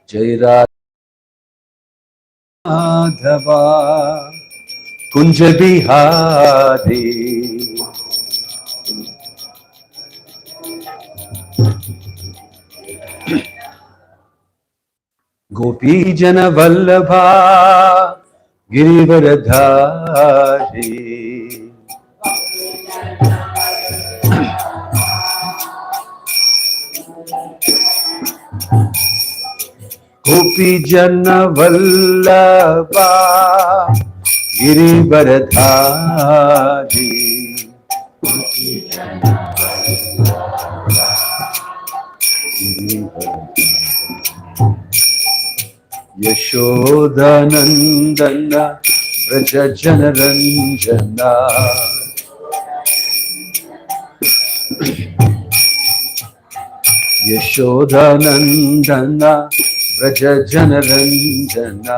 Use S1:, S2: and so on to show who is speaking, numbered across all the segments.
S1: Jai Radha Kunja Bihari Gopi Jana Vallabha Girivaradhari Gopi Jana Vallabha Girivaradhari Yashoda Nandana Vraja Jana Ranjana Yashoda Nandana Vraja Jana Ranjana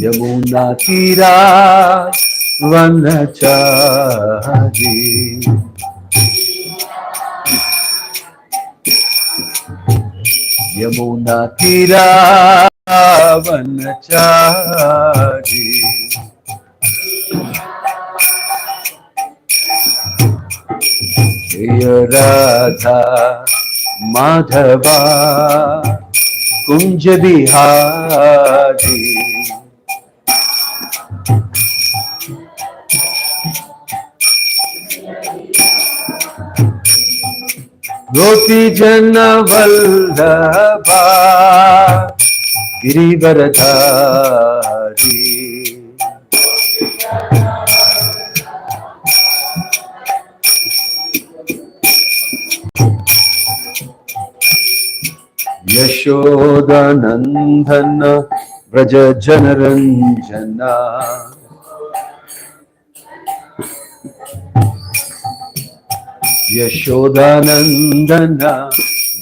S1: Yamuna Tira Vanachari Yamuna Tira Vanachari Jaya Radha Madhava Kunja Bihari Gopi Jana Vallabha Girivaradhari Yashoda Nandana Vraja Jana Ranjana Yashoda Nandana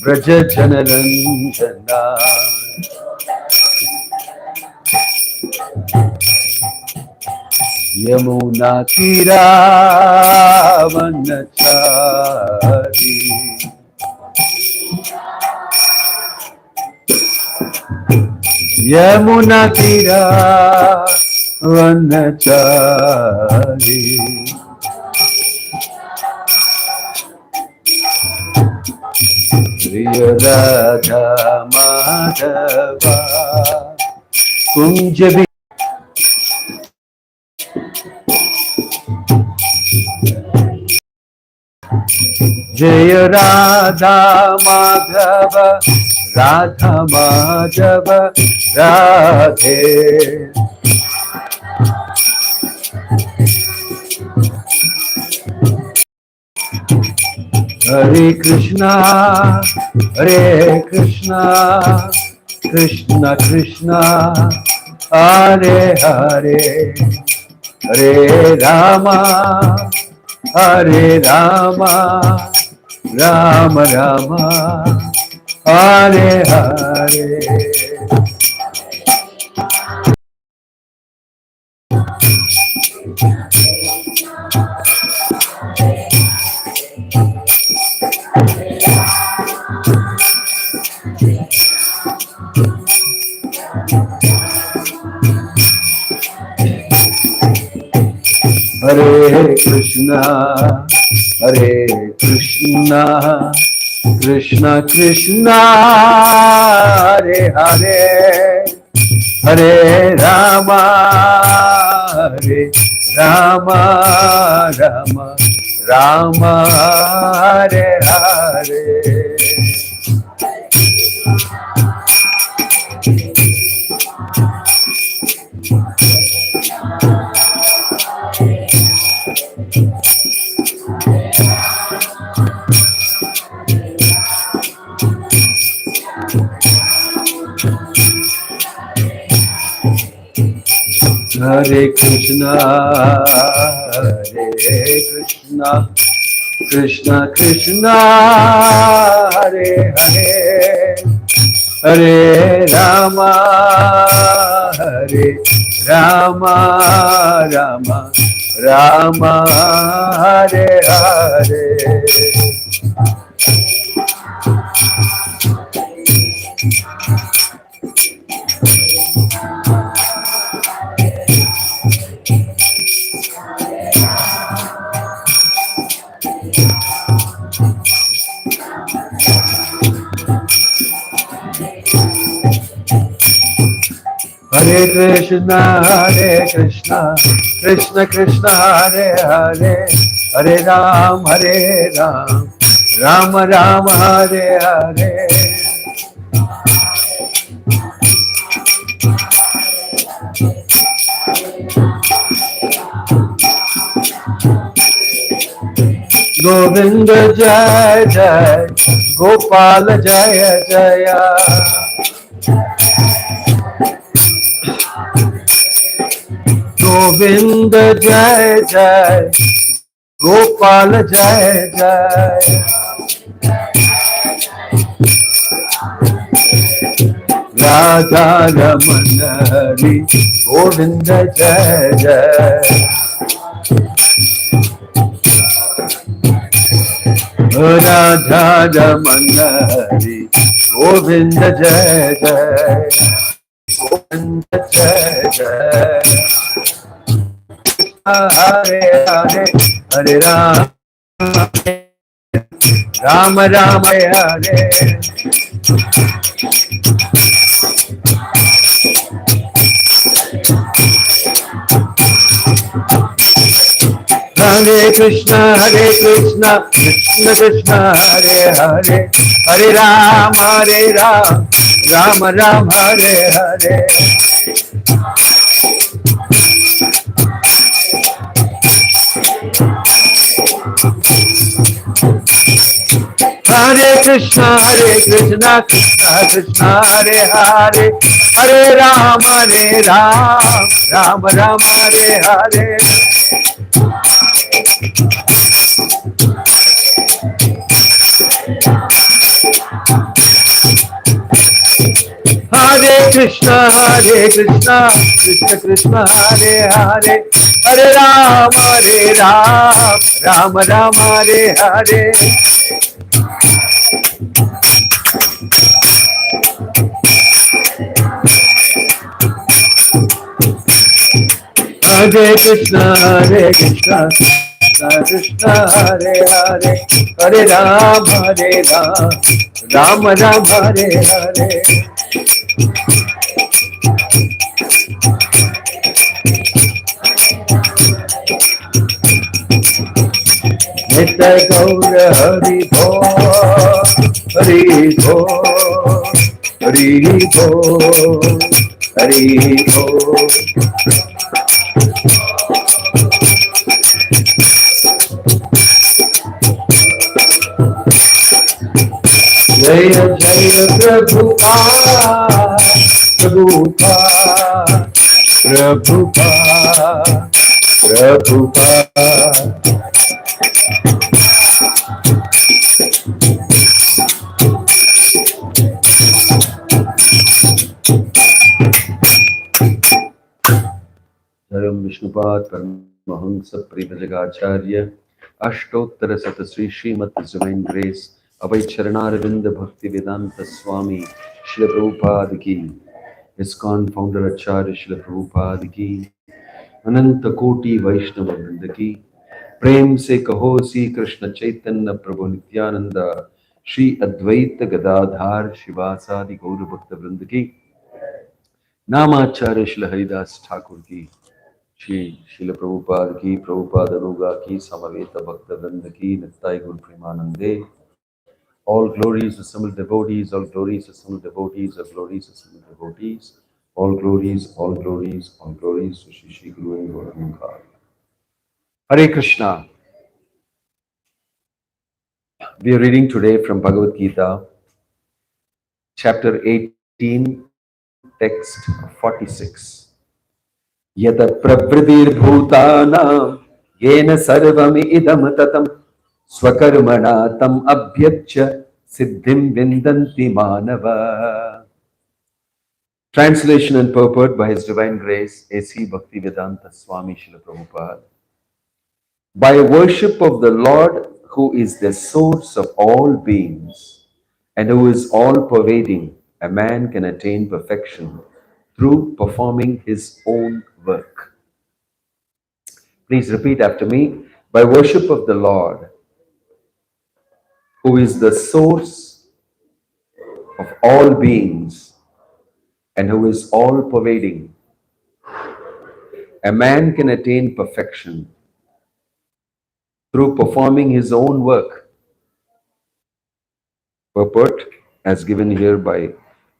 S1: Vraja Jana Ranjana Yamuna Tira Vanachari Yamuna Tira Vanachari Jaya Radha Madhava Kunja Jaya Radha Madhava Radha Madhava Radhe Hare Krishna Hare Krishna Krishna Krishna Hare Hare Hare Rama Hare Rama Rama Rama Hare Hare Hare Krishna Krishna Krishna Hare Hare Hare Rama Hare Rama Rama Rama Hare Hare Hare Krishna Krishna Krishna Hare Hare Hare Rama Hare Rama Rama Rama Hare Hare Hare Krishna, Krishna Krishna, Hare Hare, Hare Ram, Ram Ram, Hare Hare. Govinda Jai Jai, Gopal Jaya Jaya. Govinda Jai Jai, Gopal Jai Jai. Radha Raman Hari, Govinda Jai Jai. Radha Raman Hari, Govinda Jai Jai. Govinda Jai Jai. Hare Hare, Hare Ram, Ram Ram, Hare Hare. Hare Krishna, Krishna Krishna, Hare Hare, Hare Ram, Ram Ram, Hare Hare. Hare Krishna, Krishna Krishna, Hare Hare, Hare Ram, Ram Ram, Hare Hare. Hare Krishna, Krishna Krishna, Hare Hare, Hare Ram, Ram Ram, Hare Hare. Hare Krishna, Krishna Krishna, Hare Hare, Hare Ram, Ram Ram, Hare Hare. Nitya Gaura Hari Bo, Hari Bo, Hari Bo, Hari Bo. Jaya Jaya Prabhupada, Prabhupada, Prabhupada, Prabhupada. Dharam Vishnupad Paramahamsa Privajagacharya Ashtottara Satasri Srimati Divine Grace Abhay Charanaravinda Bhakti Vedanta Swami Srila Prabhupada Ki ISKCON Founder Acharya Srila Prabhupada Ki Ananta Koti Vaishnava Vrinda Ki Prem Se Kaho Si Krishna Chaitanya Prabhu Nityananda Shri Advaita Gadadhar Shivasadi Gaura Bhakta Vrinda Ki Namacharya Srila Haridas Thakur Ki Shri Srila Prabhupada ki, Prabhupada Anuga ki, Samaveta Bhakta Vrinda ki, Nittai Gur Premanande. All glories to Samul devotees, all glories to Samul devotees, all glories to Samul devotees, all glories, all glories, all glories to Shri Shri Guru and Gaurankar. Hare Krishna. We are reading today from Bhagavad Gita, chapter 18, text 46. Yata pravridir bhutanam yena sarvam idam tatam swakarmana tam abhyachya siddhim vindanti manava. Translation and purport by His Divine Grace, A.C. Bhakti Vedanta Swami Srila Prabhupada. By worship of the Lord, who is the source of all beings and who is all-pervading, a man can attain perfection through performing his own work. Please repeat after me. By worship of the Lord, who is the source of all beings and who is all pervading. A man can attain perfection through performing his own work, purport as given here by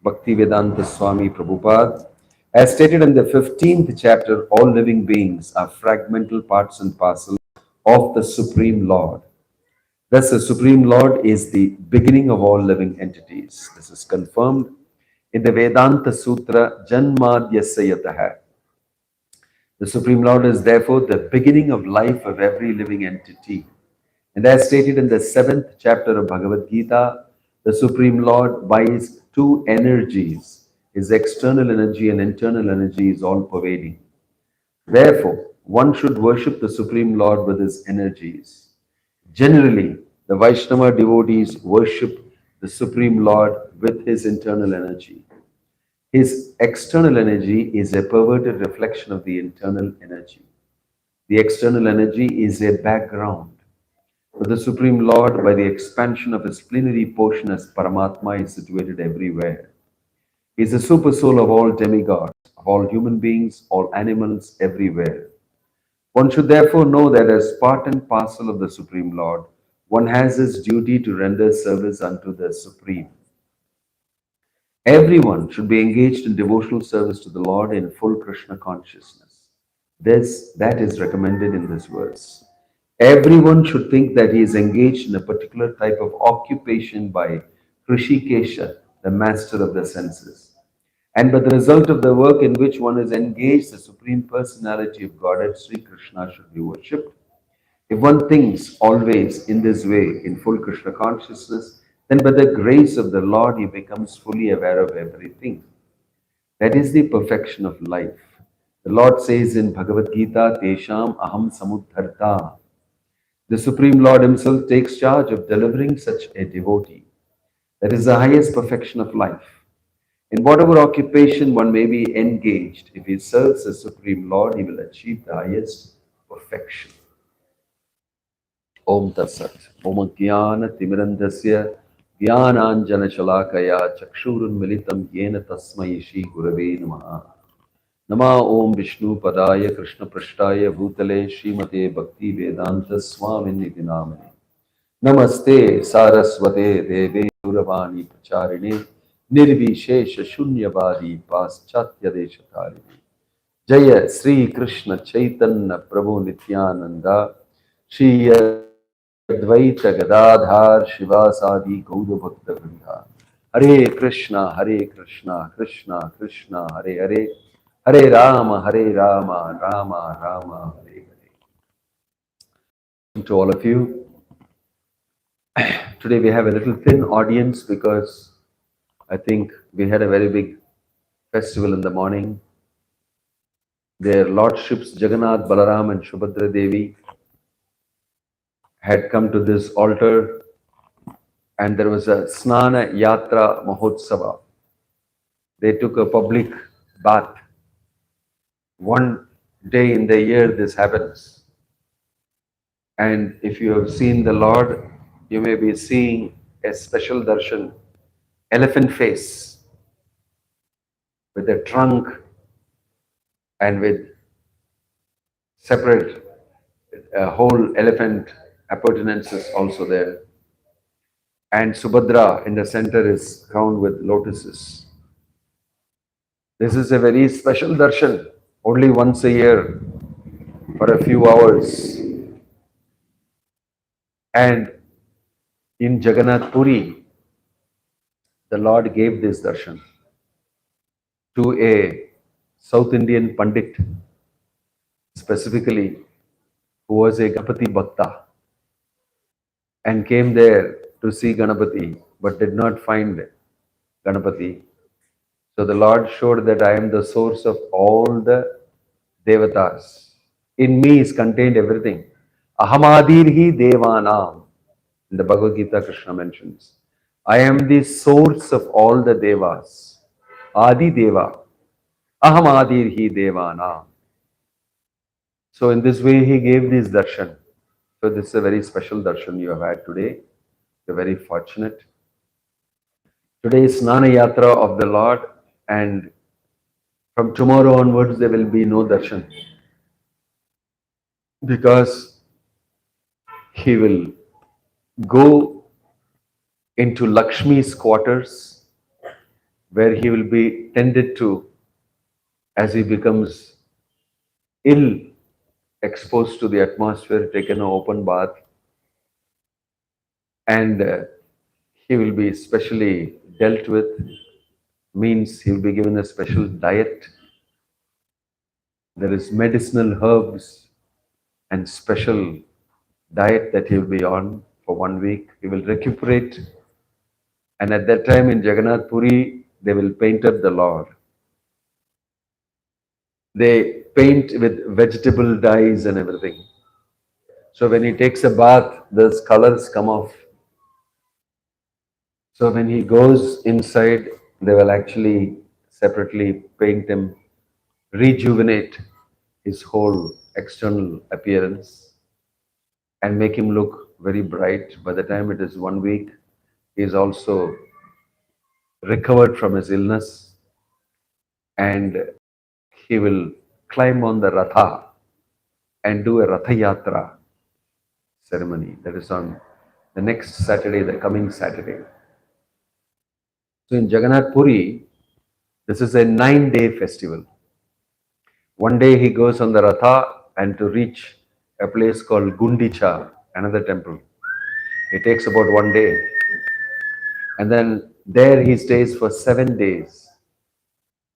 S1: Bhakti Vedanta Swami Prabhupada. As stated in the 15th chapter, all living beings are fragmental parts and parcels of the Supreme Lord. Thus, the Supreme Lord is the beginning of all living entities. This is confirmed in the Vedanta Sutra Janmadhyasya Yataha. The Supreme Lord is therefore the beginning of life of every living entity. And as stated in the 7th chapter of Bhagavad Gita, the Supreme Lord, by his two energies, his external energy and internal energy, is all pervading. Therefore, one should worship the Supreme Lord with his energies. Generally, the Vaishnava devotees worship the Supreme Lord with his internal energy. His external energy is a perverted reflection of the internal energy. The external energy is a background. For the Supreme Lord, by the expansion of his plenary portion as Paramatma, is situated everywhere. He is the super soul of all demigods, of all human beings, all animals, everywhere. One should therefore know that as part and parcel of the Supreme Lord, one has his duty to render service unto the Supreme. Everyone should be engaged in devotional service to the Lord in full Krishna consciousness. That is recommended in this verse. Everyone should think that he is engaged in a particular type of occupation by Hrishikesha, the master of the senses. And by the result of the work in which one is engaged, the Supreme Personality of Godhead, Sri Krishna, should be worshipped. If one thinks always in this way, in full Krishna consciousness, then by the grace of the Lord, he becomes fully aware of everything. That is the perfection of life. The Lord says in Bhagavad Gita, Tesham Aham Samudharta. The Supreme Lord himself takes charge of delivering such a devotee. That is the highest perfection of life. In whatever occupation one may be engaged, if he serves the Supreme Lord, he will achieve the highest perfection. Om Tatsat. Om Jnana Timirandasya Jnananjana Shalakaya Chakshurun Militam Yena Tasmai Shri Gurave Namaha. Nama Om Vishnu Padaya Krishna Prashtaya Bhutale Srimate Bhakti Vedanta Swami Niti Namane. Namaste Saraswate Deve Duravani Pacharine Nirvishesha Shunyavadi Paschatya Deshatarine. Jaya Sri Krishna Chaitanya Prabhu Nityananda Shri Advaita Gadadhar Shivasadi Gaura Bhakta Vrinda. Hare Krishna, Krishna Krishna, Hare Hare, Hare Rama, Rama Rama, Hare Hare. To all of you, today we have a little thin audience because I think we had a very big festival in the morning. Their lordships Jagannath, Balaram and Subhadra Devi had come to this altar, and there was a Snana Yatra Mahotsava. They took a public bath. One day in the year this happens. And if you have seen the Lord, you may be seeing a special darshan, elephant face, with a trunk and with separate whole elephant appurtenances also there. And Subhadra in the center is crowned with lotuses. This is a very special darshan, only once a year for a few hours. And in Jagannath Puri, the Lord gave this darshan to a South Indian Pandit, specifically, who was a Ganapati Bhakta and came there to see Ganapati but did not find Ganapati. So the Lord showed that I am the source of all the Devatas. In me is contained everything. Ahamadirhi Devanam. In the Bhagavad Gita, Krishna mentions, I am the source of all the Devas. Adi Deva. Ahamadirhi Devanam. So in this way, he gave this darshan. So this is a very special darshan you have had today. You're very fortunate. Today is Snana Yatra of the Lord, and From tomorrow onwards, there will be no darshan because he will go into Lakshmi's quarters where he will be tended to as he becomes ill, exposed to the atmosphere, taken an open bath, and he will be specially dealt with, means he will be given a special diet. There is medicinal herbs and special diet that he will be on for 1 week. He will recuperate, and at that time in Jagannath Puri, they will paint up the Lord. They paint with vegetable dyes and everything. So when he takes a bath, those colors come off. So when he goes inside, they will actually separately paint him, rejuvenate his whole external appearance, and make him look very bright. By the time it is 1 week, he is also recovered from his illness, and he will climb on the Ratha and do a Ratha Yatra ceremony. That is on the next Saturday, the coming Saturday. So in Jagannath Puri, this is a 9-day festival. One day he goes on the Ratha and to reach a place called Gundicha, another temple. It takes about 1 day. And then there he stays for 7 days.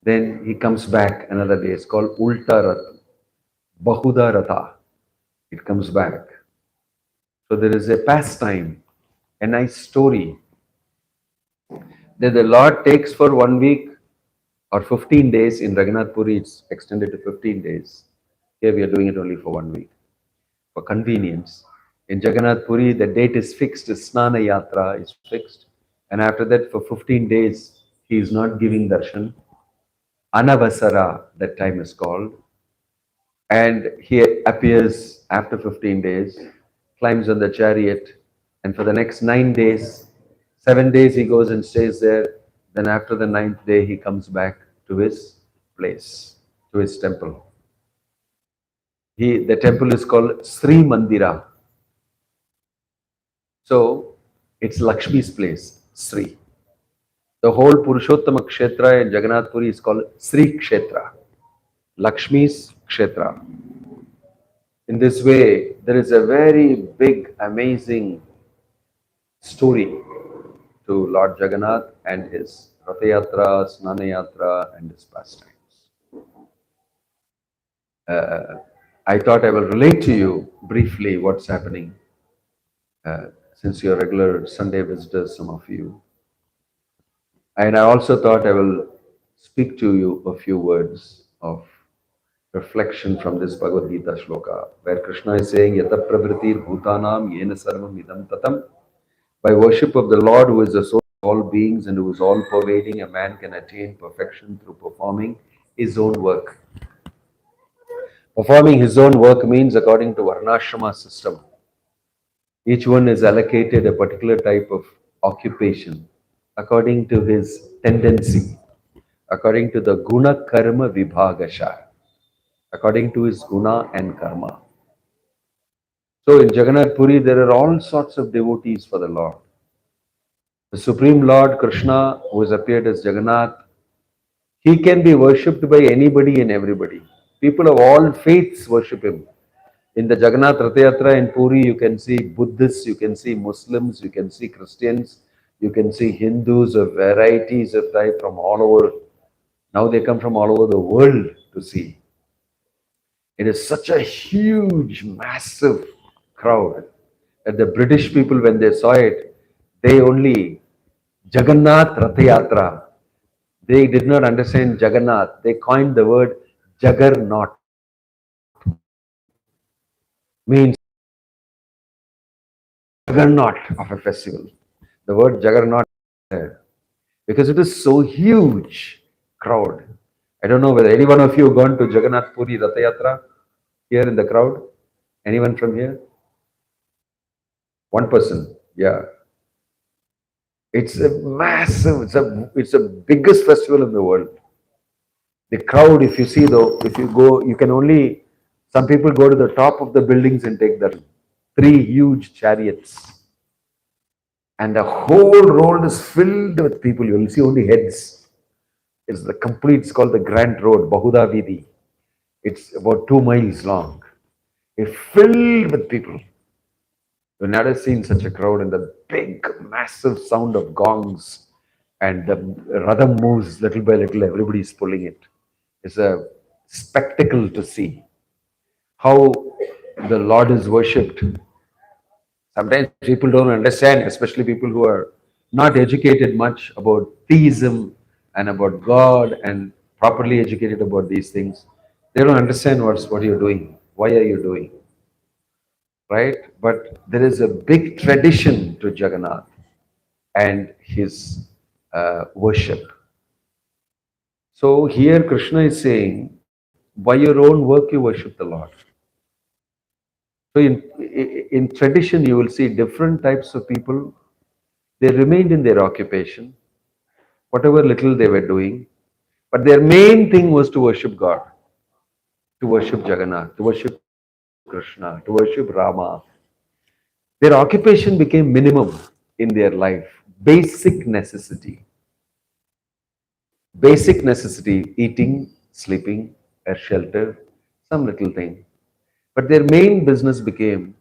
S1: Then he comes back another day. It's called Ulta Ratha, Bahuda Ratha. It comes back. So there is a pastime, a nice story that the Lord takes for 1 week or 15 days. In Raghunath Puri, it's extended to 15 days. Here we are doing it only for 1 week for convenience. In Jagannath Puri, the date is fixed, Snana Yatra is fixed. And after that, for 15 days, he is not giving darshan. Anavasara, that time is called. And he appears after 15 days, climbs on the chariot, and for the next 9 days, 7 days he goes and stays there. Then after the 9th day, he comes back to his place, to his temple. The temple is called Sri Mandira. So it's Lakshmi's place, Sri. The whole Purushottama Kshetra in Jagannath Puri is called Sri Kshetra, Lakshmi's Kshetra. In this way, there is a very big, amazing story to Lord Jagannath and his Ratha Yatra, Snana Yatra, and his pastimes. I thought I will relate to you briefly what's happening, since you're regular Sunday visitors, some of you. And I also thought I will speak to you a few words of reflection from this Bhagavad Gita shloka, where Krishna is saying, Yata pravritir bhutanam yena sarvam idam tatam. By worship of the Lord, who is the source of all beings and who is all pervading, a man can attain perfection through performing his own work. Performing his own work means according to Varnashrama system. Each one is allocated a particular type of occupation according to his tendency, according to the guna karma vibhagasha, according to his guna and karma. So in Jagannath Puri, there are all sorts of devotees for the Lord. The Supreme Lord Krishna, who has appeared as Jagannath, he can be worshipped by anybody and everybody. People of all faiths worship him. In the Jagannath Ratha Yatra in Puri, you can see Buddhists, you can see Muslims, you can see Christians, you can see Hindus of varieties of type from all over. Now they come from all over the world to see. It is such a huge, massive crowd that the British people, when they saw it, they only Jagannath Ratha Yatra. They did not understand Jagannath. They coined the word Juggernaut. Means juggernaut of a festival. The word Juggernaut there because it is so huge crowd. I don't know whether any one of you have gone to Jagannath Puri Ratha Yatra here in the crowd. Anyone from here? One person. Yeah. It's a massive, it's the biggest festival in the world. The crowd, if you see though, if you go, you can only, some people go to the top of the buildings and take the three huge chariots. And the whole road is filled with people. You will see only heads. It's the complete, it's called the Grand Road, Bahuda Vidi. It's about 2 miles long. It's filled with people. You've never seen such a crowd, and the big, massive sound of gongs, and the Radham moves little by little, everybody is pulling it. It's a spectacle to see how the Lord is worshipped. Sometimes people don't understand, especially people who are not educated much about theism and about God and properly educated about these things. They don't understand what you're doing. Why are you doing? Right? But there is a big tradition to Jagannath and his worship. So here Krishna is saying, by your own work you worship the Lord. So in tradition you will see different types of people. They remained in their occupation, whatever little they were doing, but their main thing was to worship God, to worship Jagannath, to worship Krishna, to worship Rama. Their occupation became minimum in their life, basic necessity. Basic necessity, eating, sleeping, a shelter, some little thing. But their main business became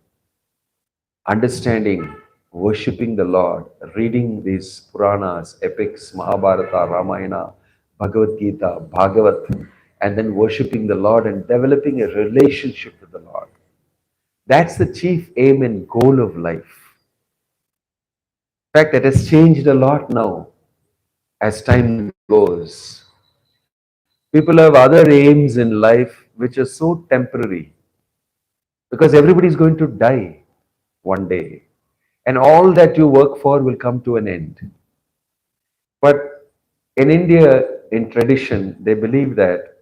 S1: understanding, worshipping the Lord, reading these Puranas, epics, Mahabharata, Ramayana, Bhagavad Gita, Bhagavat, and then worshipping the Lord and developing a relationship with the Lord. That's the chief aim and goal of life. In fact, that has changed a lot now as time goes. People have other aims in life which are so temporary because everybody is going to die one day, and all that you work for will come to an end. But in India, in tradition, they believe that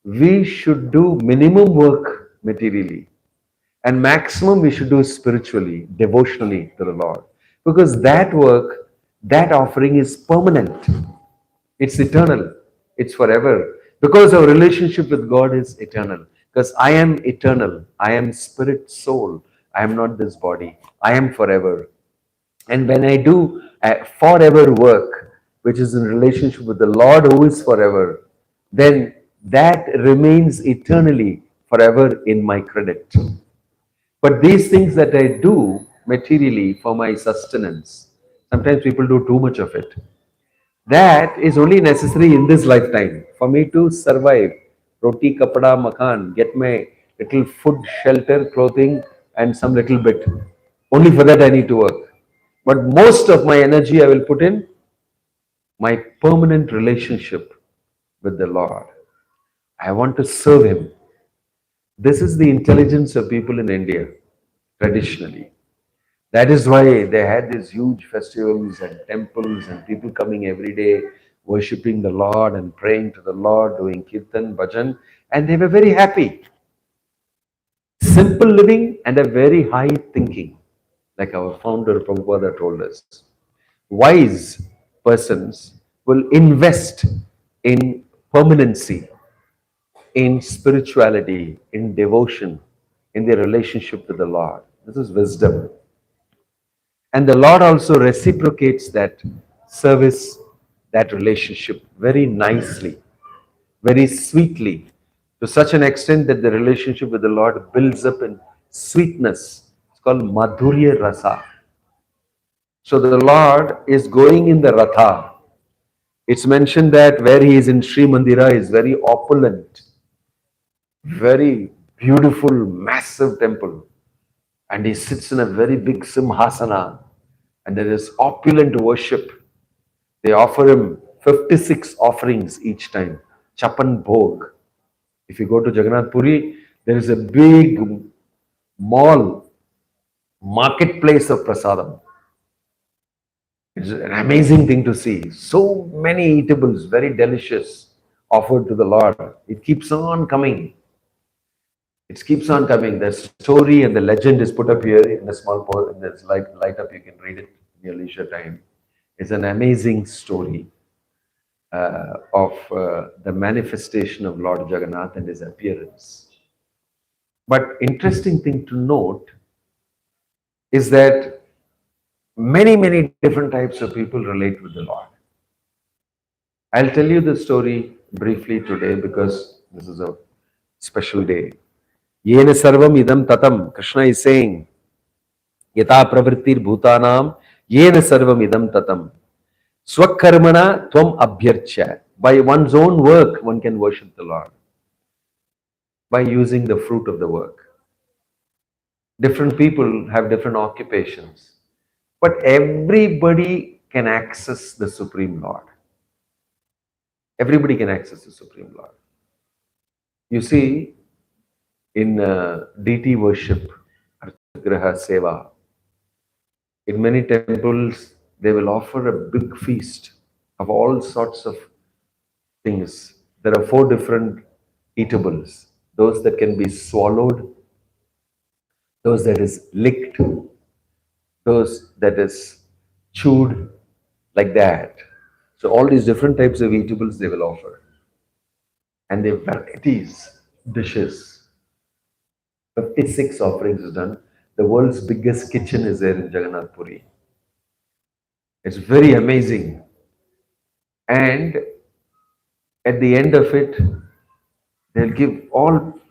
S1: we should do minimum work materially and maximum we should do spiritually, devotionally to the Lord. Because that work, that offering is permanent, it's eternal, it's forever. Because our relationship with God is eternal. Because I am eternal, I am spirit, soul, I am not this body, I am forever. And when I do a forever work, which is in relationship with the Lord who is forever, then that remains eternally forever in my credit. But these things that I do materially for my sustenance, sometimes people do too much of it. That is only necessary in this lifetime for me to survive. Roti, kapada, makan, get my little food, shelter, clothing, and some little bit. Only for that I need to work. But most of my energy I will put in my permanent relationship with the Lord. I want to serve Him. This is the intelligence of people in India, traditionally. That is why they had these huge festivals and temples and people coming every day, worshipping the Lord and praying to the Lord, doing kirtan, bhajan, and they were very happy. Simple living and a very high thinking, like our founder Prabhupada told us. Wise persons will invest in permanency, in spirituality, in devotion, in their relationship with the Lord. This is wisdom. And the Lord also reciprocates that service, that relationship very nicely, very sweetly, to such an extent that the relationship with the Lord builds up in sweetness. It's called Madhurya Rasa. So the Lord is going in the Ratha. It's mentioned that where he is in Sri Mandira is very opulent, very beautiful, massive temple. And he sits in a very big Simhasana, and there is opulent worship. They offer him 56 offerings each time. Chapan Bhog. If you go to Jagannath Puri, there is a big mall, marketplace of prasadam. It's an amazing thing to see. So many eatables, very delicious, offered to the Lord. It keeps on coming. It keeps on coming. The story and the legend is put up here in a small in this light up. You can read it in your leisure time. It's an amazing story. of the manifestation of Lord Jagannath and his appearance. But interesting thing to note is that many different types of people relate with the Lord. I'll tell you the story briefly today because this is a special day. Yena sarvam idam tatam. Krishna is saying, Yata pravrittir bhutanam, yena sarvam idam tatam. Swakarmana tvam abhyarcha. By one's own work, one can worship the Lord. By using the fruit of the work. Different people have different occupations. But everybody can access the Supreme Lord. Everybody can access the Supreme Lord. You see, in deity worship, Archagraha Seva, in many temples, they will offer a big feast of all sorts of things. There are 4 different eatables, those that can be swallowed, those that is licked, those that is chewed, like that. So all these different types of eatables they will offer. And the varieties, dishes. 56 offerings is done. The world's biggest kitchen is there in Jagannath Puri. It's very amazing. And at the end of it, they'll give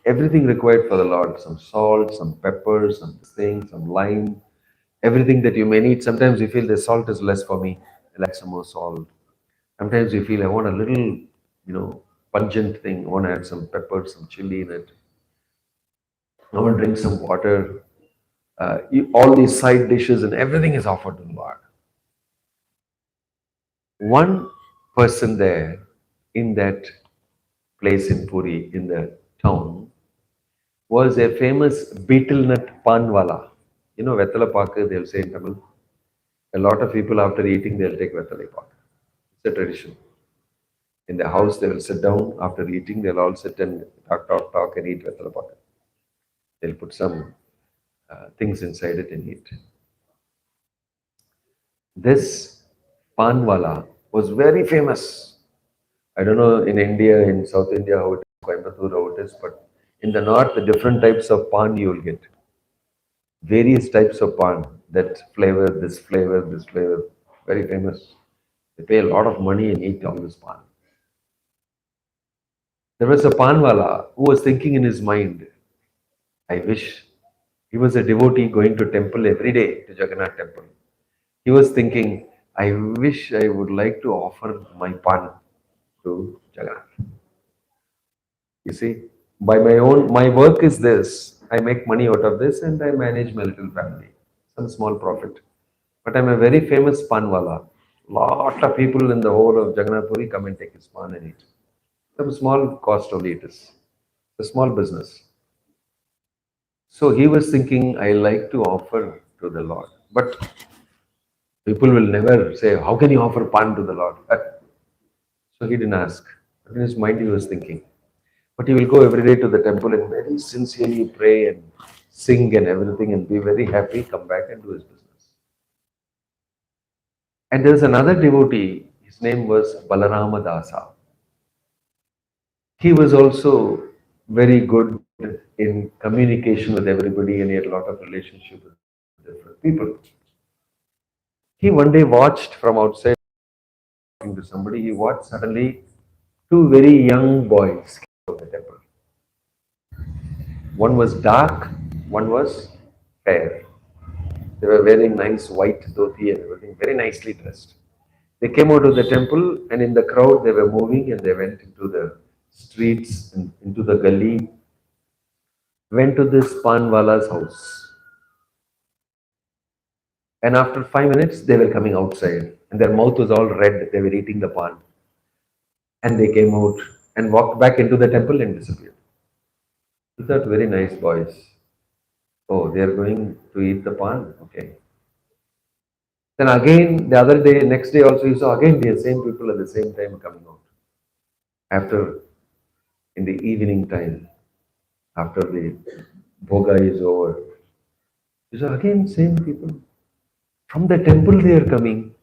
S1: everything required for the Lord. Some salt, some pepper, some things, some lime, everything that you may need. Sometimes you feel the salt is less for me. I like some more salt. Sometimes you feel I want a little, pungent thing. I want to add some pepper, some chili in it. I want to drink some water. All these side dishes and everything is offered to the Lord. One person there in that place in Puri, in the town, was a famous betel nut panwala. You know, Vetala Paka, they'll say in Tamil. A lot of people after eating, they'll take Vetala Paka. It's a tradition. In the house, they will sit down after eating, they'll all sit and talk and eat Vetala Paka. They'll put some things inside it and eat. This panwala was very famous. I don't know in India, in South India, how it is, Coimbatore, how it is, but in the north, the different types of pan you will get. Various types of pan, that flavor, this flavor, this flavor, very famous. They pay a lot of money and eat all this pan. There was a panwala who was thinking in his mind, I wish he was a devotee going to temple every day to Jagannath temple. He was thinking, I wish I would like to offer my pan to Jagannath. You see, my work is this. I make money out of this and I manage my little family. Some small profit. But I'm a very famous panwala. Lot of people in the whole of Jagannath Puri come and take his pan and eat. Some small cost only it is. It's a small business. So he was thinking, I like to offer to the Lord. But people will never say, how can you offer pan to the Lord? So he didn't ask. In his mind, he was thinking. But he will go every day to the temple and very sincerely pray and sing and everything and be very happy, come back and do his business. And there's another devotee, his name was Balarama Dasa. He was also very good in communication with everybody and he had a lot of relationship with different people. He one day watched from outside talking to somebody, he watched suddenly 2 very young boys came out of the temple. One was dark, one was fair. They were wearing nice white dhoti and everything, very nicely dressed. They came out of the temple and in the crowd they were moving and they went into the streets and into the gully, went to this panwala's house. And after 5 minutes they were coming outside and their mouth was all red, they were eating the pan. And they came out and walked back into the temple and disappeared. We thought, very nice boys. Oh, they are going to eat the pan? Okay. Then again, the other day, next day also, you saw again the same people at the same time coming out. After, in the evening time, after the bhoga is over, you saw again same people. From the temple they are coming.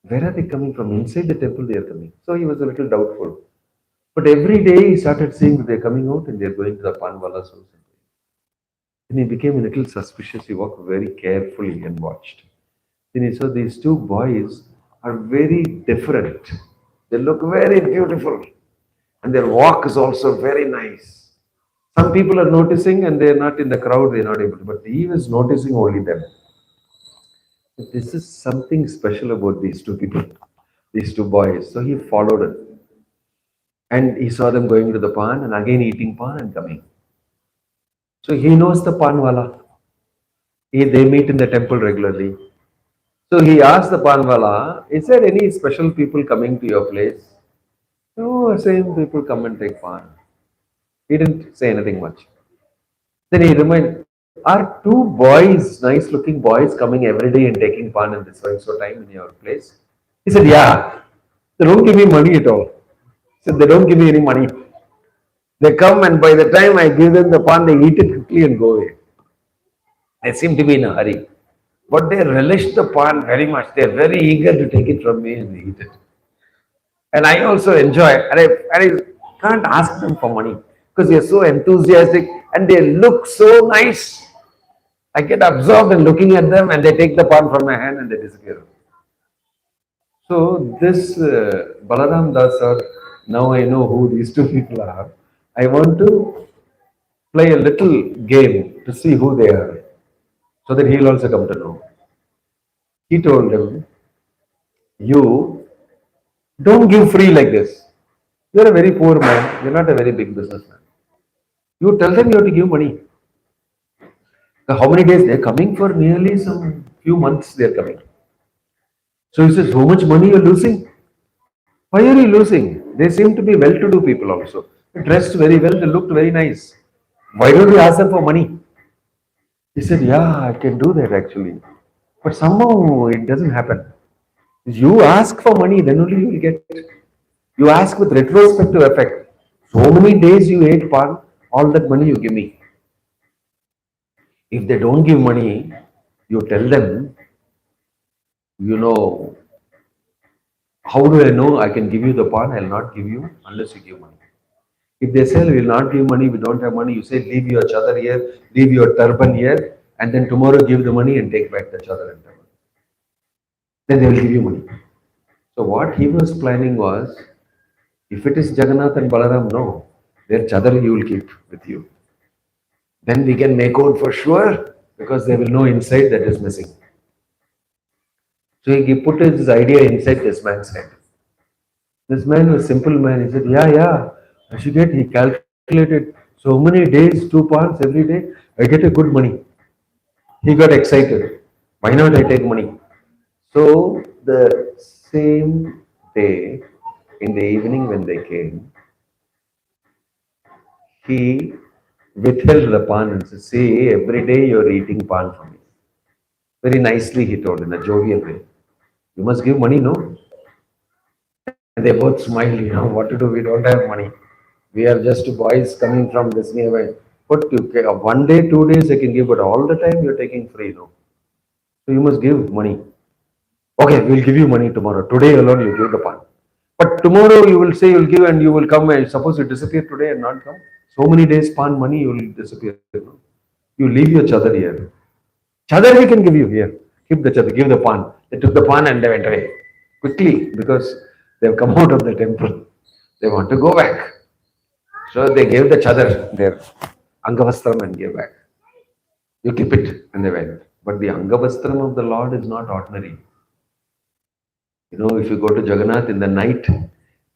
S1: Where are they coming from? Inside the temple they are coming. So he was a little doubtful. But every day he started seeing that they're coming out and they're going to the Panwala's house. Then he became a little suspicious. He walked very carefully and watched. Then he saw these two boys are very different. They look very beautiful. And their walk is also very nice. Some people are noticing and they're not in the crowd, they're not able to. But he was noticing only them. This is something special about these two people, these two boys. So he followed it. And he saw them going to the pan and again eating pan and coming. So he knows the panwala. They meet in the temple regularly. So he asked the panwala, is there any special people coming to your place? No, same people come and take pan. He didn't say anything much. Then he reminded, are two boys, nice looking boys, coming every day and taking pan in this so time in your place? He said, yeah. They don't give me money at all. He said, they don't give me any money. They come and by the time I give them the pan, they eat it quickly and go away. They seem to be in a hurry. But they relish the pan very much. They're very eager to take it from me and eat it. And I also enjoy it. And I can't ask them for money because they're so enthusiastic and they look so nice. I get absorbed in looking at them and they take the pan from my hand and they disappear. So this Balaram Das sir, now I know who these two people are. I want to play a little game to see who they are so that he'll also come to know. He told him, you don't give free like this. You're a very poor man. You're not a very big businessman. You tell them you have to give money. How many days they're coming for nearly some few months they're coming. So he says, how much money you're losing? Why are you losing? They seem to be well-to-do people also. They dressed very well, they looked very nice. Why don't we ask them for money? He said, yeah, I can do that actually. But somehow it doesn't happen. You ask for money, then only you will get. You ask with retrospective effect. So many days you ate pan, all that money you give me. If they don't give money, you tell them, you know, how do I know I can give you the pan? I'll not give you unless you give money. If they say we will not give money, we don't have money, you say leave your chadar here, leave your turban here, and then tomorrow give the money and take back the chadar and turban. Then they will give you money. So what he was planning was, if it is Jagannath and Balaram, no, their chadar you will keep with you. Then we can make out for sure because they will know inside that is missing. So he put his idea inside this man's head. This man was a simple man. He said, yeah, I should get, he calculated so many days, 2 pounds every day, I get a good money. He got excited. Why not I take money? So the same day, in the evening when they came, he withheld the pan and said, see, every day you're eating pan for me. Very nicely he told in a jovial way. You must give money, no? And they both smiled, what to do? We don't have money. We are just boys coming from this nearby. But you, 1 day, 2 days I can give, but all the time you're taking free, no? So you must give money. Okay, we'll give you money tomorrow. Today alone you give the pan. But tomorrow you will say you'll give and you will come and suppose you disappear today and not come. So many days pan money you will disappear. No? You leave your chadar here. Chadar we can give you here. Keep the chadar, give the pan. They took the pan and they went away quickly because they've come out of the temple. They want to go back. So they gave the chadar, their angavastram and gave back. You keep it and they went. But the angavastram of the Lord is not ordinary. If you go to Jagannath in the night,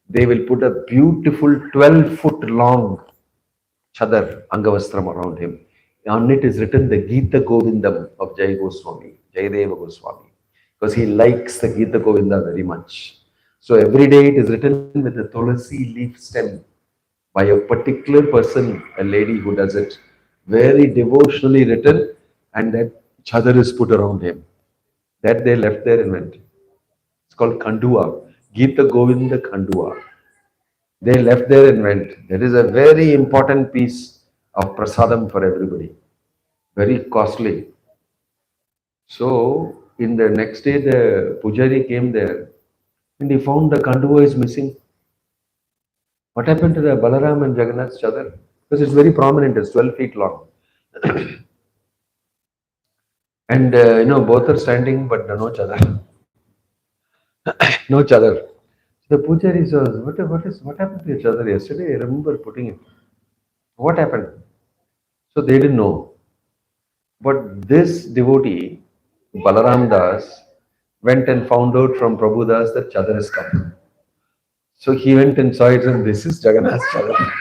S1: they will put a beautiful 12-foot long chadar, angavastram around him. On it is written the Gita Govindam of Jai Goswami, Jayadeva Goswami, because he likes the Gita Govinda very much. So every day it is written with a tulasi leaf stem by a particular person, a lady who does it, very devotionally written, and that chadar is put around him. That they left there and went. It's called Khandua, Gita Govinda Khandua. They left there and went. That is a very important piece of prasadam for everybody. Very costly. So, in the next day, the pujari came there and he found the Kanduva is missing. What happened to the Balaram and Jagannath's chadar? Because it's very prominent, it's 12 feet long. And both are standing, but no chadar. No chadar. The pujari says, what happened to your chadar yesterday? I remember putting it. What happened? So they didn't know. But this devotee, Balaram Das, went and found out from Prabhu Das that chadar is come. So he went and saw it, and this is Jagannath's chadar.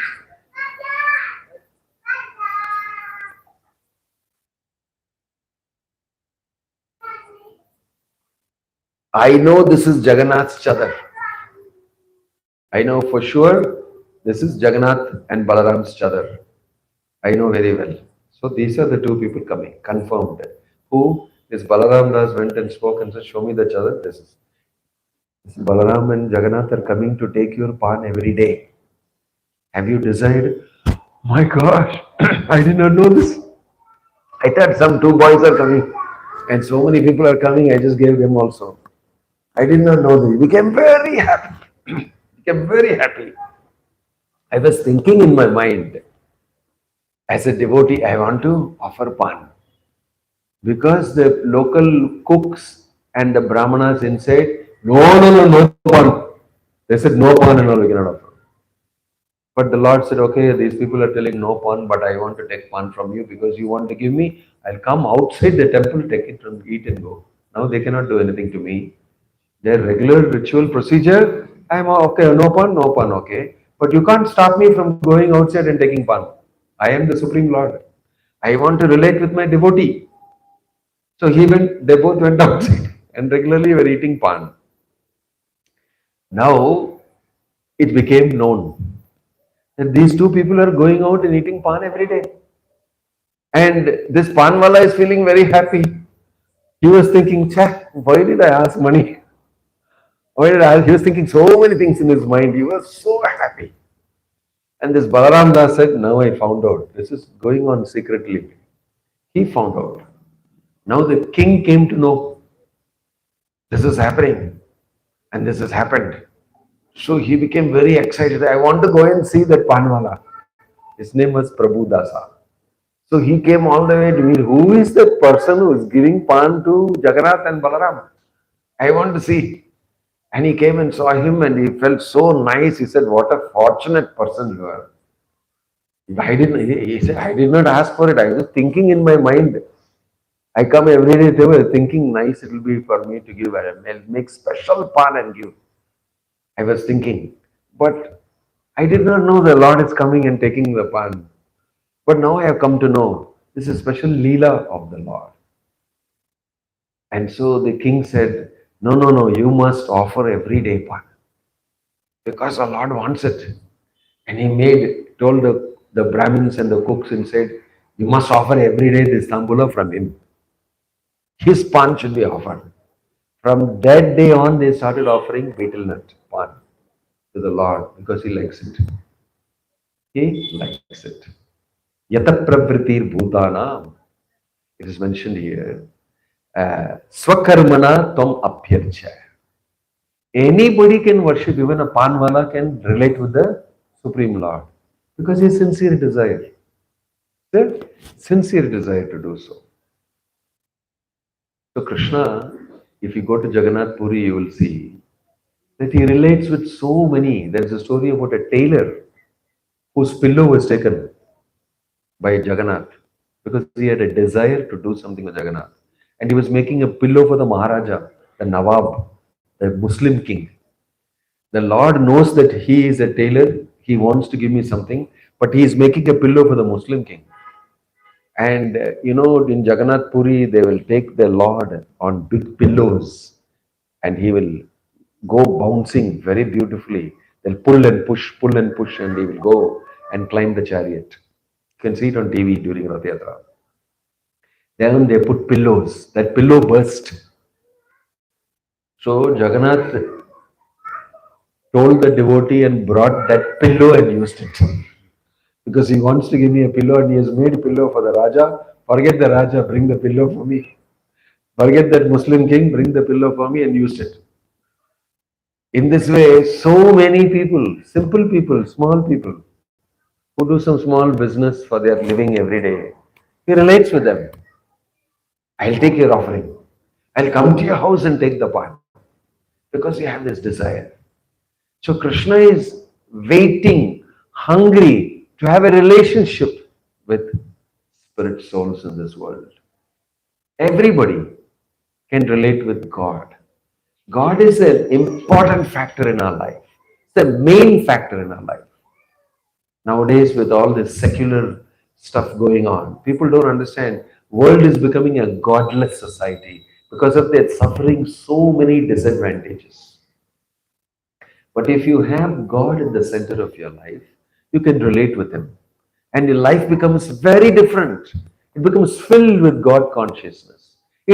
S1: I know this is Jagannath's chadar. I know for sure this is Jagannath and Balaram's chadar. I know very well. So these are the two people coming, confirmed. Who is Balaram Das went and spoke and said, show me the chadar. This is Balaram and Jagannath are coming to take your pan every day. Have you decided? My gosh, I did not know this. I thought some two boys are coming and so many people are coming. I just gave them also. I did not know this. Became very happy. Became very happy. I was thinking in my mind, as a devotee, I want to offer pan. Because the local cooks and the brahmanas inside, no pan. They said no pan and all we cannot offer. But the Lord said, okay, these people are telling no pan, but I want to take pan from you because you want to give me. I'll come outside the temple, take it from eat and go. Now they cannot do anything to me. Their regular ritual procedure, I'm okay, no pan, okay. But you can't stop me from going outside and taking pan. I am the Supreme Lord. I want to relate with my devotee. So they both went outside and regularly were eating pan. Now it became known that these two people are going out and eating pan every day. And this panwala is feeling very happy. He was thinking, why did I ask money? Why did I ask? He was thinking so many things in his mind. He was so happy. And this Balaram Das said, now I found out. This is going on secretly. He found out. Now the king came to know this is happening and this has happened. So he became very excited. I want to go and see that panwala. His name was Prabhu Dasa. So he came all the way to me. Who is that person who is giving pan to Jagannath and Balaram? I want to see. And he came and saw him and he felt so nice. He said, what a fortunate person you are. He said, I did not ask for it. I was thinking in my mind. I come every day, they were thinking nice it will be for me to give. I'll make special pan and give. I was thinking. But I did not know the Lord is coming and taking the pan. But now I have come to know this is a special Leela of the Lord. And so the king said, no, you must offer every day pan. Because the Lord wants it. And he told the Brahmins and the cooks and said, you must offer every day this tambula from him. His pan should be offered. From that day on, they started offering betel nut pan to the Lord because he likes it. He likes it. Yata pravritir bhutanam. It is mentioned here. Swakarmana tom apyarcha. Anybody can worship, even a panwala can relate with the Supreme Lord because he has sincere desire. The sincere desire to do so. So Krishna, if you go to Jagannath Puri, you will see that he relates with so many. There is a story about a tailor whose pillow was taken by Jagannath because he had a desire to do something with Jagannath. And he was making a pillow for the Maharaja, the Nawab, the Muslim king. The Lord knows that he is a tailor, he wants to give me something, but he is making a pillow for the Muslim king. And in Jagannath Puri, they will take the Lord on big pillows and he will go bouncing very beautifully. They'll pull and push, and he will go and climb the chariot. You can see it on TV during Rath Yatra. Then they put pillows. That pillow burst. So Jagannath told the devotee and brought that pillow and used it. Because he wants to give me a pillow and he has made a pillow for the Raja. Forget the Raja, bring the pillow for me. Forget that Muslim king, bring the pillow for me and used it. In this way, so many people, simple people, small people, who do some small business for their living every day, he relates with them. I'll take your offering. I'll come to your house and take the part because you have this desire. So Krishna is waiting, hungry to have a relationship with spirit souls in this world. Everybody can relate with God. God is an important factor in our life. It's the main factor in our life. Nowadays, with all this secular stuff going on, people don't understand. World is becoming a godless society because of that suffering so many disadvantages. But if you have God in the center of your life, you can relate with Him. And your life becomes very different. It becomes filled with God consciousness.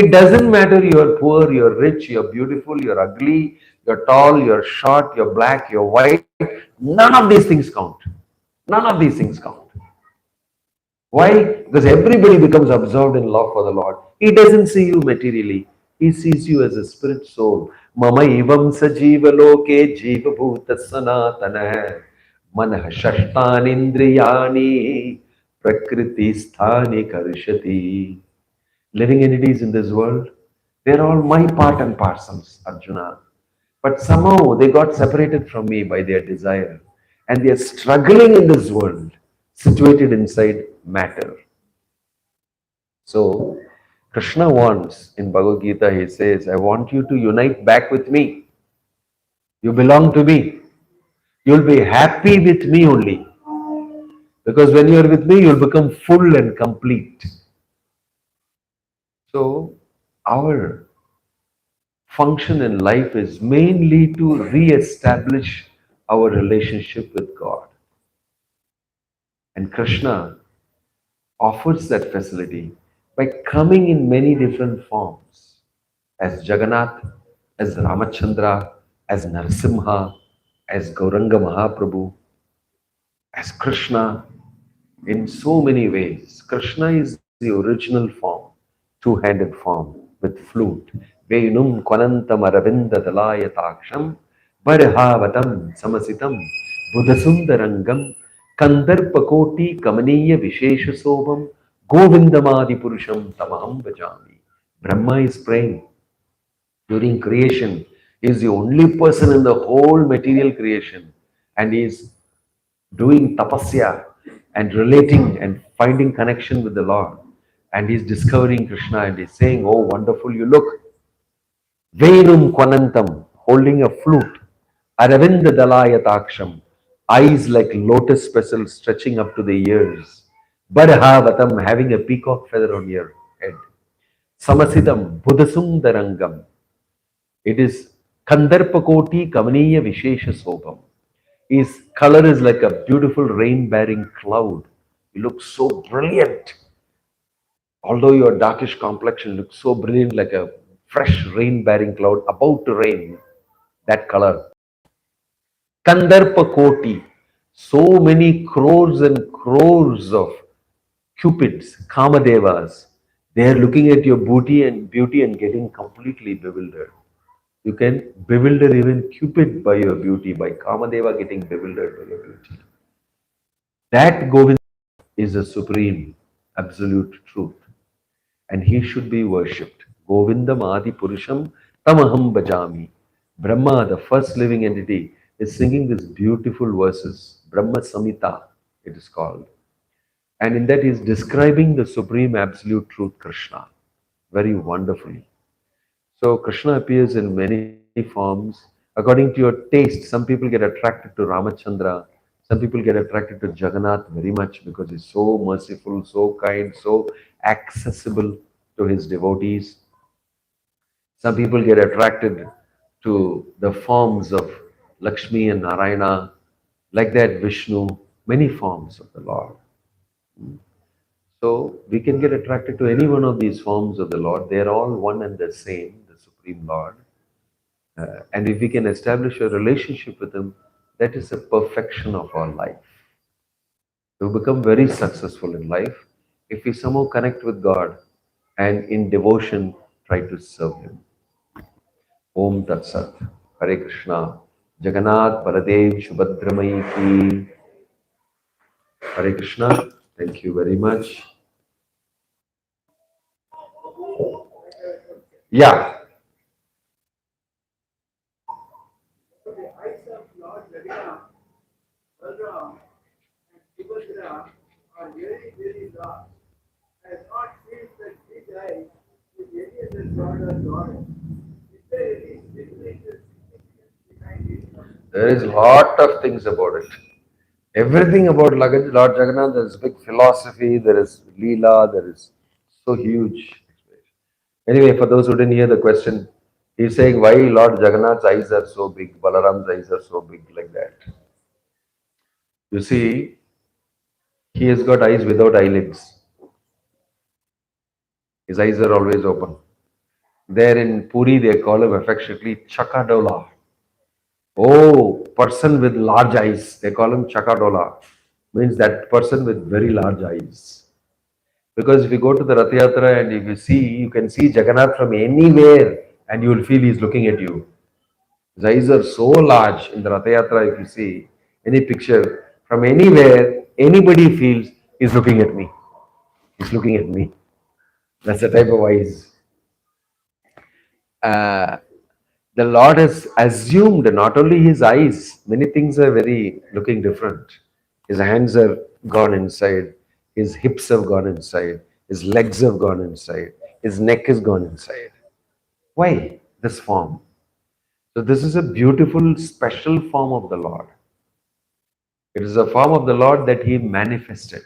S1: It doesn't matter you're poor, you're rich, you're beautiful, you're ugly, you're tall, you're short, you're black, you're white. None of these things count. None of these things count. Why? Because everybody becomes absorbed in love for the Lord. He doesn't see you materially. He sees you as a spirit soul. Mama ivam sajiva loke jiva bhuta sanatana manah shashtan indriyani prakriti sthani karishati. Living entities in this world, they're all my part and parcels, Arjuna. But somehow they got separated from me by their desire. And they are struggling in this world, situated inside matter. So, Krishna wants, in Bhagavad Gita, he says, I want you to unite back with me. You belong to me. You'll be happy with me only. Because when you're with me, you'll become full and complete. So, our function in life is mainly to re-establish our relationship with God. And Krishna offers that facility by coming in many different forms as Jagannath, as Ramachandra, as Narasimha, as Gauranga Mahaprabhu, as Krishna, in so many ways. Krishna is the original form, two-handed form with flute. Venum kwanantam aravinda dalayataksham barhavatam samasitam buddhasundarangam kandarpakoti kamaniya vishesha sobham govindamadi purusham tamaham bhajami. Brahma is praying during creation. He is the only person in the whole material creation, and he is doing tapasya and relating and finding connection with the Lord. And he's discovering Krishna and he's saying, oh, wonderful you look. Venum Kwanantam, holding a flute. Aravinda Dalayataksham, eyes like lotus petals stretching up to the ears. Badhavatam, having a peacock feather on your head. Samasitam, Buddhasundarangam. It is Kandarpakoti Kamaniya Vishesha Sobham. His color is like a beautiful rain-bearing cloud. He looks so brilliant. Although your darkish complexion looks so brilliant like a fresh rain-bearing cloud about to rain, that color. Kandarpa Koti, so many crores and crores of cupids, Kamadevas, they are looking at your beauty and getting completely bewildered. You can bewilder even Cupid by your beauty, by Kamadeva getting bewildered by your beauty. That Govind is the supreme, absolute truth, and he should be worshipped. Govindam Adi Purusham Tamaham Bhajami. Brahma, the first living entity, is singing these beautiful verses. Brahma Samhita, it is called. And in that he is describing the supreme absolute truth, Krishna, very wonderfully. So Krishna appears in many forms according to your taste. Some people get attracted to Ramachandra. Some people get attracted to Jagannath very much because he's so merciful, so kind, so accessible to his devotees. Some people get attracted to the forms of Lakshmi and Narayana, like that Vishnu, many forms of the Lord. So we can get attracted to any one of these forms of the Lord. They are all one and the same, the Supreme Lord. And if we can establish a relationship with Him, that is the perfection of our life. We become very successful in life if we somehow connect with God and in devotion try to serve Him. Om Tat Sat. Hare Krishna. Jagannath, Baladev, Subhadramai ki. Hare Krishna. Thank you very much. Yeah. There is a lot of things about it. Everything about Lord Jagannath, there is big philosophy, there is Leela, there is so huge. Anyway, for those who didn't hear the question, he's saying why Lord Jagannath's eyes are so big, Balaram's eyes are so big like that. You see, he has got eyes without eyelids. His eyes are always open. There in Puri, they call him affectionately Chakadola. Oh, person with large eyes. They call him Chakadola. Means that person with very large eyes. Because if you go to the Rath Yatra and if you see, you can see Jagannath from anywhere and you will feel he's looking at you. His eyes are so large in the Rath Yatra, if you see any picture from anywhere, anybody feels he's looking at me. He's looking at me. That's the type of eyes. Uh, the Lord has assumed not only his eyes, many things are very looking different. His hands are gone inside, his hips have gone inside, his legs have gone inside, his neck has gone inside. Why this form? So, this is a beautiful, special form of the Lord. It is a form of the Lord that he manifested.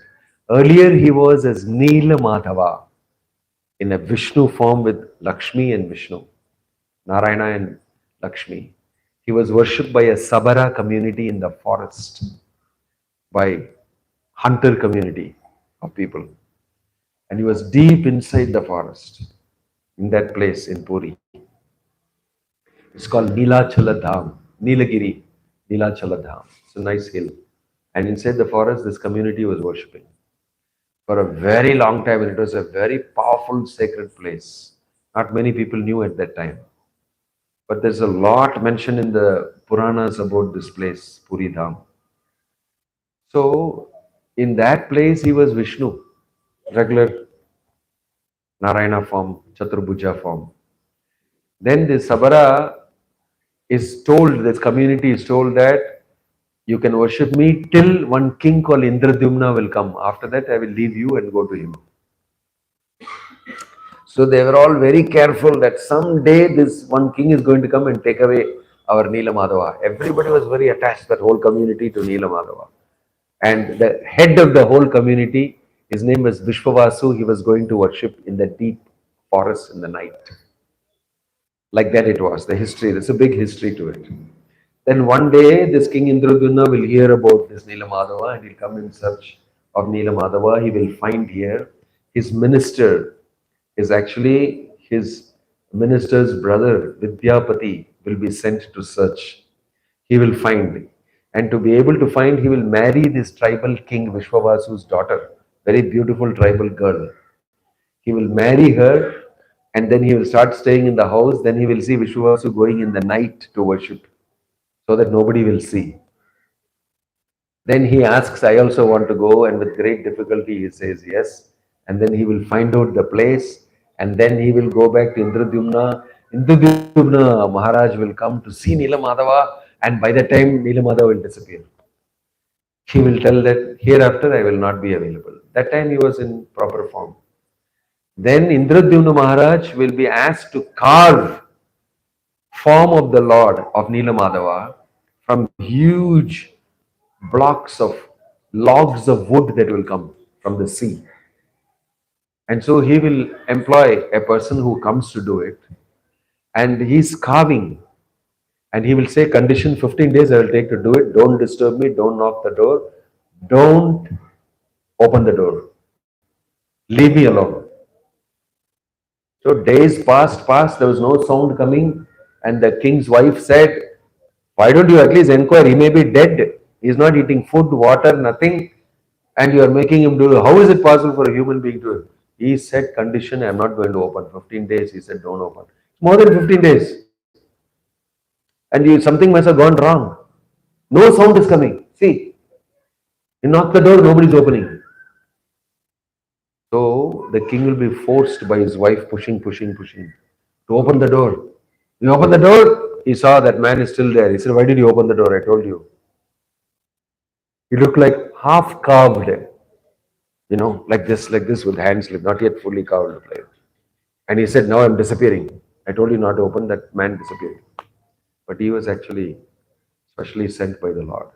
S1: Earlier, he was as Neela Madhava in a Vishnu form with Lakshmi and Vishnu. Narayana and Lakshmi. He was worshipped by a Sabara community in the forest, by hunter community of people. And he was deep inside the forest, in that place in Puri. It's called Nilachala Dham, Nilagiri, Nilachala Dham. It's a nice hill. And inside the forest, this community was worshipping for a very long time. And it was a very powerful sacred place. Not many people knew at that time. But there's a lot mentioned in the Puranas about this place, Puri Dham. So, in that place, he was Vishnu, regular Narayana form, Chaturbhuja form. Then this Sabara is told, this community is told that you can worship me till one king called Indradyumna will come. After that, I will leave you and go to him. So they were all very careful that someday this one king is going to come and take away our Neela Madhava. Everybody was very attached, that whole community, to Neela Madhava. And the head of the whole community, his name was Vishwavasu, he was going to worship in the deep forest in the night. Like that it was, the history, there's a big history to it. Then one day, this King Indradyumna will hear about this Neela Madhava and he'll come in search of Neela Madhava. He will find here his minister is actually his minister's brother, Vidyapati, will be sent to search. He will find. And to be able to find, he will marry this tribal king Vishwavasu's daughter, very beautiful tribal girl. He will marry her and then he will start staying in the house. Then he will see Vishwavasu going in the night to worship so that nobody will see. Then he asks, I also want to go, and with great difficulty he says yes. And then he will find out the place, and then he will go back to Indradyumna. Indradyumna Maharaj will come to see Neelamadhava, and by the time Neelamadhava will disappear. He will tell that hereafter I will not be available. That time he was in proper form. Then Indradyumna Maharaj will be asked to carve form of the Lord of Neelamadhava from huge blocks of logs of wood that will come from the sea. And so he will employ a person who comes to do it, and he's carving. And he will say, condition 15 days I will take to do it. Don't disturb me, don't knock the door, don't open the door. Leave me alone. So days passed, there was no sound coming, and the king's wife said, why don't you at least inquire? He may be dead. He's not eating food, water, nothing, and you are making him do it. How is it possible for a human being to do it? He said, condition, I am not going to open. 15 days, he said, don't open. More than 15 days. and something must have gone wrong. No sound is coming. See, you knock the door, nobody's opening. So the king will be forced by his wife pushing to open the door. He opened the door, he saw that man is still there. He said, "Why did you open the door? I told you." He looked like half carved, like this with hands like not yet fully carved. Like. And he said, "Now I'm disappearing. I told you not to open." That man disappeared. But he was actually specially sent by the Lord.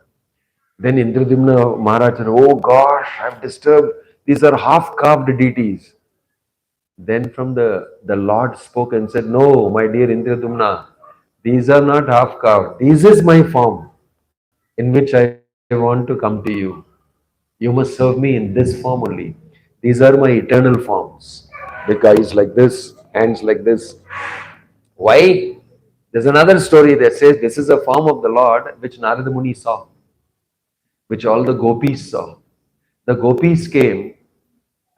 S1: Then Indradimna Maharaj said, "Oh gosh, I've disturbed. These are half carved deities." Then from the Lord spoke and said, "No, my dear Indradumna, these are not half carved. This is my form in which I want to come to you. You must serve me in this form only. These are my eternal forms. Big eyes like this, hands like this. Why? There's another story that says this is a form of the Lord which Narada Muni saw, which all the gopis saw. The gopis came,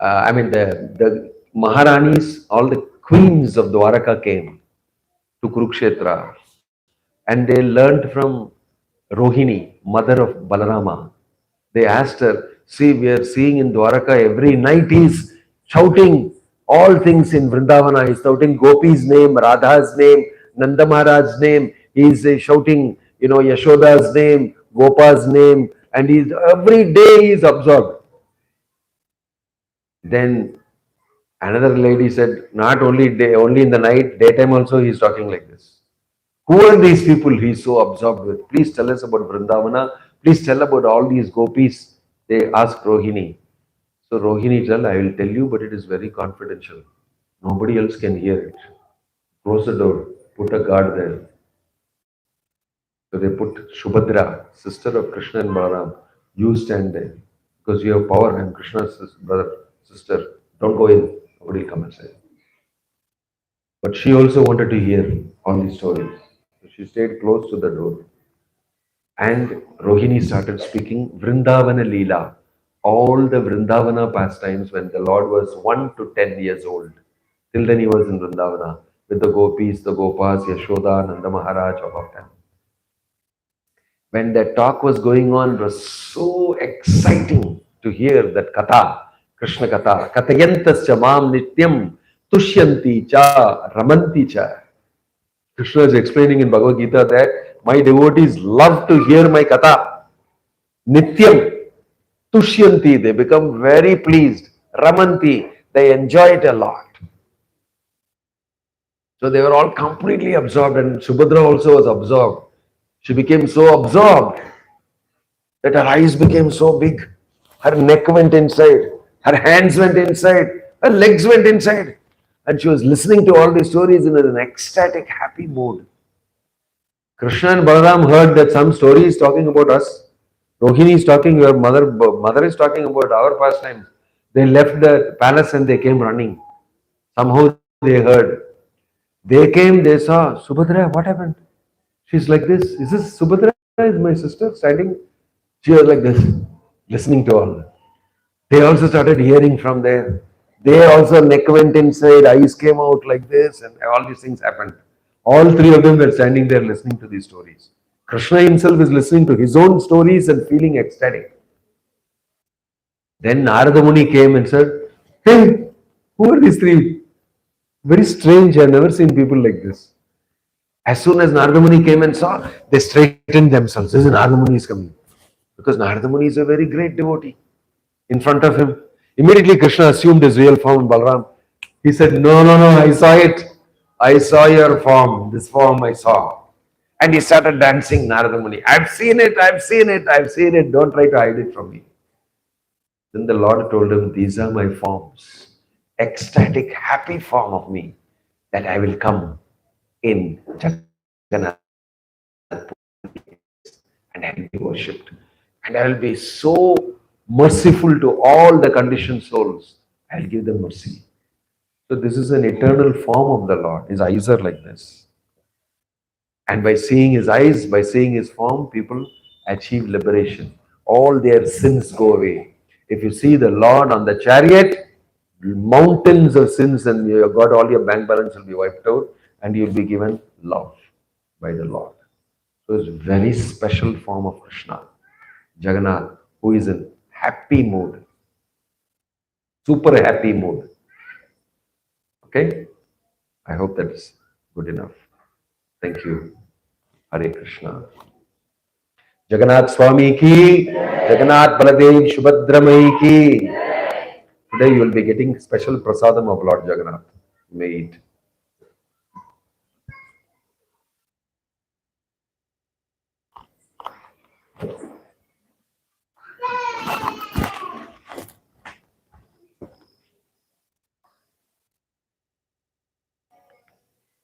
S1: the Maharanis, all the queens of Dwaraka came to Kurukshetra, and they learnt from Rohini, mother of Balarama. They asked her, "See, we are seeing in Dwaraka every night he's shouting all things in Vrindavana. He's shouting Gopi's name, Radha's name, Nanda Maharaj's name. He's shouting, Yashoda's name, Gopa's name, and he's every day he's absorbed." Then another lady said, "Not only day, only in the night, daytime also he's talking like this." Who are these people he's so absorbed with? Please tell us about Vrindavana. Please tell about all these gopis. They asked Rohini. So Rohini tell, "I will tell you, but it is very confidential. Nobody else can hear it. Close the door. Put a guard there." So they put Shubhadra, sister of Krishna and Balaram. You stand there because you have power. And Krishna's brother, sister. Don't go in. Nobody will come and say. But she also wanted to hear all these stories. So she stayed close to the door. And Rohini started speaking Vrindavana Leela, all the Vrindavana pastimes when the Lord was 1 to 10 years old. Till then he was in Vrindavana with the gopis, the gopas, Yashoda, Nanda Maharaj, all of them. When that talk was going on, it was so exciting to hear that katha, Krishna katha, Kathayantascha mam nityam tushyanti cha ramanti cha. Krishna is explaining in Bhagavad Gita that my devotees love to hear my katha. Nityam, tushyanti, they become very pleased. Ramanti, they enjoy it a lot. So they were all completely absorbed, and Subhadra also was absorbed. She became so absorbed that her eyes became so big. Her neck went inside, her hands went inside, her legs went inside. And she was listening to all these stories in an ecstatic, happy mood. Krishna and Balaram heard that some story is talking about us. Rohini is talking, your mother is talking about our pastimes. They left the palace and they came running. Somehow they heard. They came, they saw Subhadra, what happened? She's like this. Is this Subhadra? Is my sister standing? She was like this, listening to all. They also started hearing from there. They also neck went inside, eyes came out like this, and all these things happened. All three of them were standing there listening to these stories. Krishna himself is listening to his own stories and feeling ecstatic. Then Narada Muni came and said, "Hey, who are these three? Very strange. I've never seen people like this." As soon as Narada Muni came and saw, they straightened themselves. This is Narada Muni is coming. Because Narada Muni is a very great devotee. In front of him, immediately Krishna assumed his real form, Balaram. He said, "No, no, no, I saw it. I saw your form. This form I saw." And he started dancing, Narada Muni. "I've seen it, I've seen it, I've seen it. Don't try to hide it from me." Then the Lord told him, "These are my forms. Ecstatic, happy form of me that I will come in Jagannath and I will be worshipped. And I will be so merciful to all the conditioned souls. I will give them mercy." So this is an eternal form of the Lord. His eyes are like this. And by seeing his eyes, by seeing his form, people achieve liberation. All their sins go away. If you see the Lord on the chariot, mountains of sins and you got all your bank balance will be wiped out and you'll be given love by the Lord. So it's a very special form of Krishna, Jagannath, who is in happy mood, super happy mood. Okay? I hope that's good enough. Thank you. Hare Krishna. Jagannath Swami ki, Jagannath Baladev Subhadramai ki. Today you will be getting special prasadam of Lord Jagannath. You may eat.